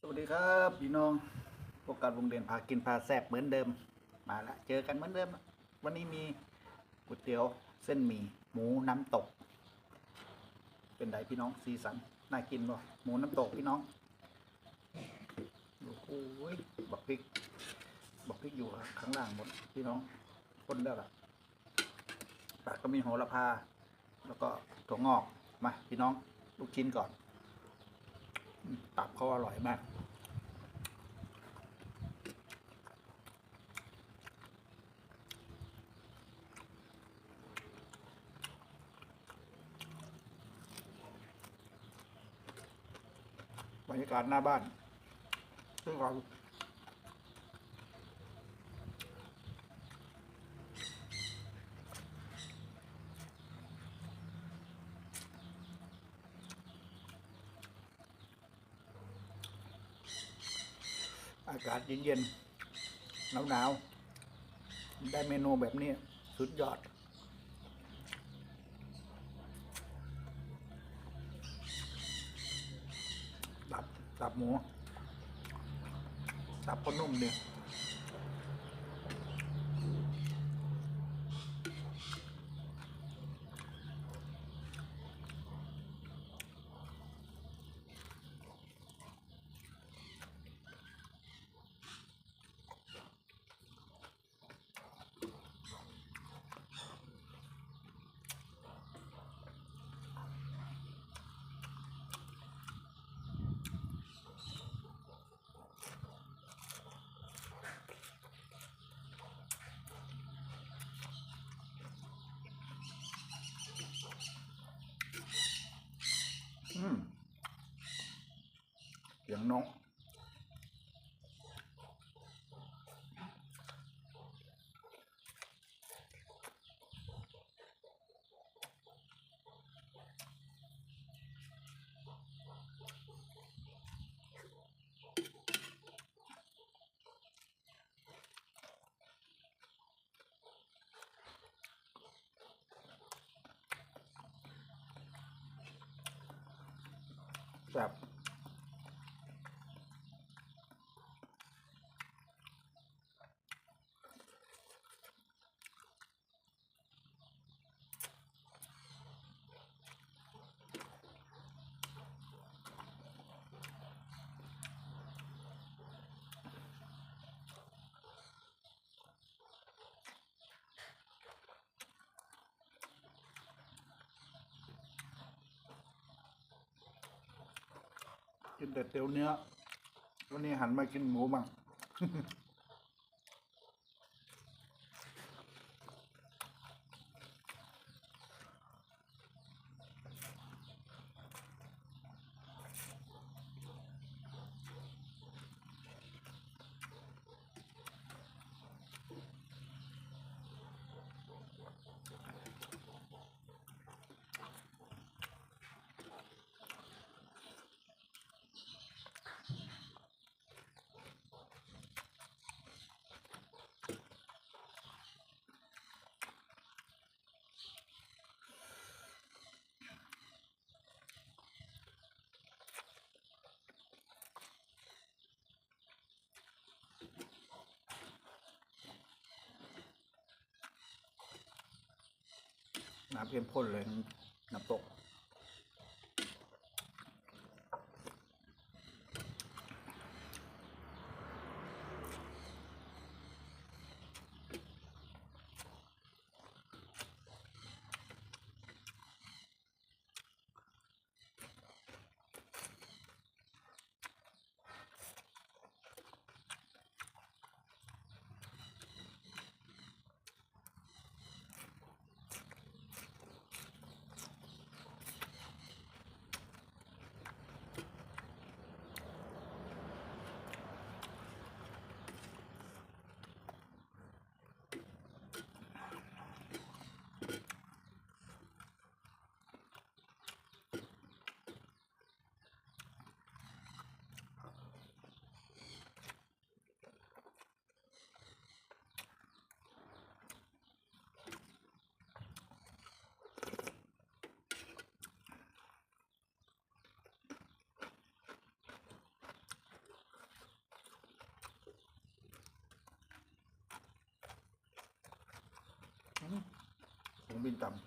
สวัสดีครับพี่น้องพวกการวงเด่นพากินพาแซบเหมือนเดิมมาละเจอกันเหมือนเดิมวันนี้มีก๋วยเตี๋ยวเส้นหมี่หมูน้ำตก เป็นไดพี่น้องสีสันน่ากินป่ะหมูน้ำตกพี่น้องโอ้โหบักพริกอยู่ข้างล่างหมดพี่น้องคนได้ละปากก็มีโหระพาแล้วก็ถั่วงอกมาพี่น้องลูกชิ้นก่อนตับเขาอร่อยมากบรรยากาศหน้าบ้านซึ่งเราอากาศเย็นๆหนาวๆได้เมนูแบบนี้สุดยอดตับหมูตับก็นุ่มดีเสียงนกแบบกินแต่เตี๋ยวเนื้อวันนี้หันมากินหมูบ้างน้ำเข้มข้นเลยน้ำตก บินต่ำ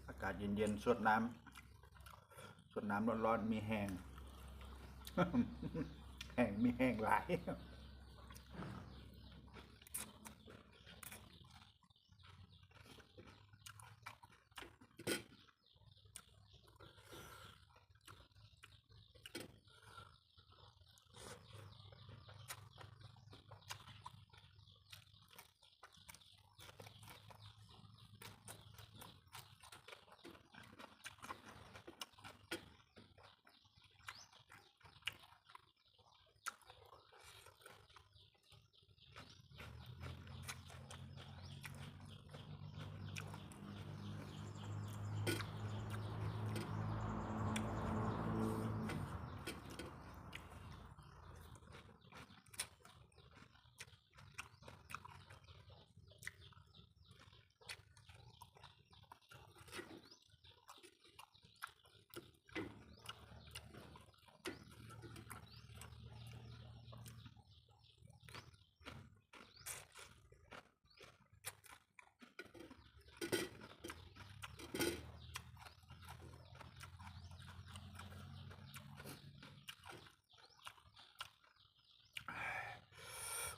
อากาศเย็นๆสดน้ำร้อนๆมีแห้ง แห้งมีแห้งหลาย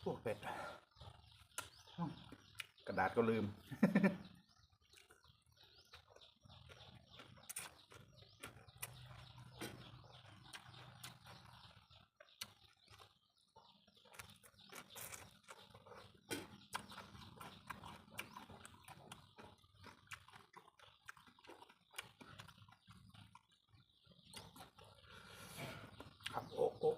โอ้เป็ดกระดาษก็ลืม ครับโอ้โอ้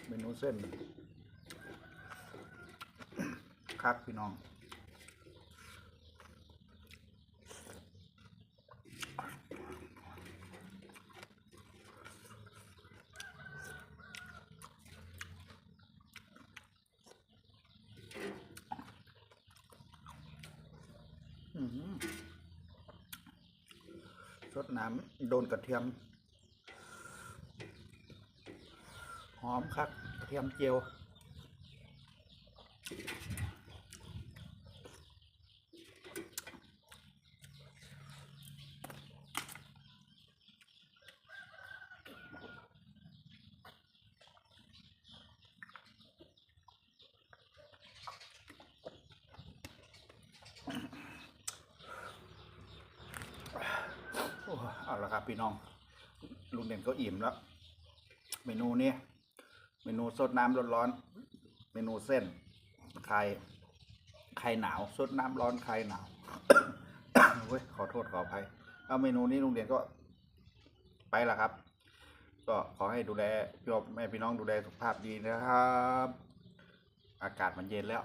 เมนูเส้นครับพี่น้องรสน้ำโดนกระเทียมหอมครับกระเทียมเจียว เอาละครับพี่น้องลุงเด่นก็อิ่มแล้ว เมนูนี้เมนูสดน้ำร้อนๆเมนูเส้นไข่หนาวสดน้ำร้อนไข่หนาว เว้ยขอโทษขออภัยเอาเมนูนี้ลุงเด่นก็ไปละครับ ก็ขอให้ดูแลพี่แม่พี่น้องดูแลสุขภาพดีนะครับ อากาศมันเย็นแล้ว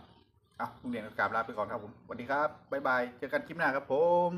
เอาลุงเด่นก็กราบลาไปก่อนครับผมสวัสดีครับบ๊ายบายเจอกันคลิปหน้าครับผม